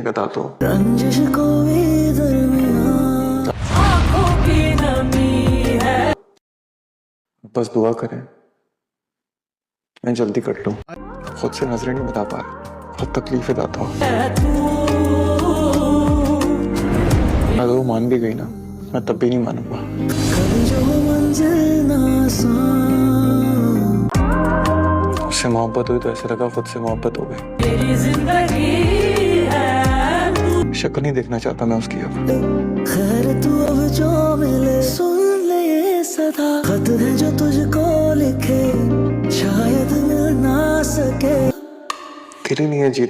बता दो। रंजिश को भी दरमियां आँखों की नमी है। बस दुआ करें मैं जल्दी कर लूं। खुद से नजरें नहीं बता पा रहा, बहुत तकलीफ है दाता। अगर वो मान भी गई ना, मैं तब भी नहीं मानूंगा। कभी जो मंजिल ना आसान, उससे मोहब्बत हुई तो ऐसा लगा खुद से मोहब्बत हो गई। तेरी जिंदगी है, शक्ल नहीं देखना चाहता मैं उसकी अब। खैर तू अब जो मिले सुन ले ये सदा, खत है जो तुझको लिखे शायद मिल ना सके। तेरे लिए जी।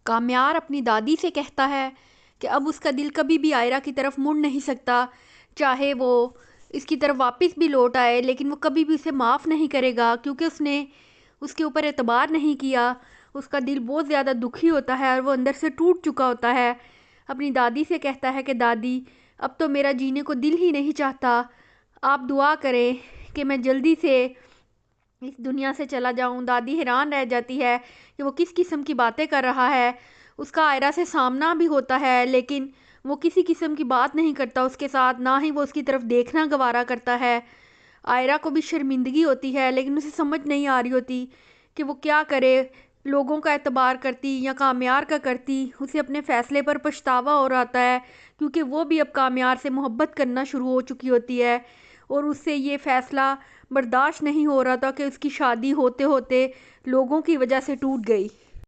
काम्यार अपनी दादी से कहता है कि अब उसका दिल कभी भी आयरा की तरफ मुड़ नहीं सकता, चाहे वो इसकी तरफ वापस भी लौट आए, लेकिन वो कभी भी उसे माफ़ नहीं करेगा क्योंकि उसने उसके ऊपर एतबार नहीं किया। उसका दिल बहुत ज़्यादा दुखी होता है और वो अंदर से टूट चुका होता है। अपनी दादी से कहता है कि दादी अब तो मेरा जीने को दिल ही नहीं चाहता, आप दुआ करें कि मैं जल्दी से इस दुनिया से चला जाऊं। दादी हैरान रह जाती है कि वो किस किस्म की बातें कर रहा है। उसका आयरा से सामना भी होता है लेकिन वो किसी किस्म की बात नहीं करता उसके साथ, ना ही वो उसकी तरफ देखना गवारा करता है। आयरा को भी शर्मिंदगी होती है लेकिन उसे समझ नहीं आ रही होती कि वो क्या करे। लोगों का एतबार करती या काम्यार का करती, उसे अपने फ़ैसले पर पछतावा हो आता है क्योंकि वो भी अब काम्यार से मोहब्बत करना शुरू हो चुकी होती है और उससे ये फ़ैसला बर्दाश्त नहीं हो रहा था कि उसकी शादी होते होते लोगों की वजह से टूट गई।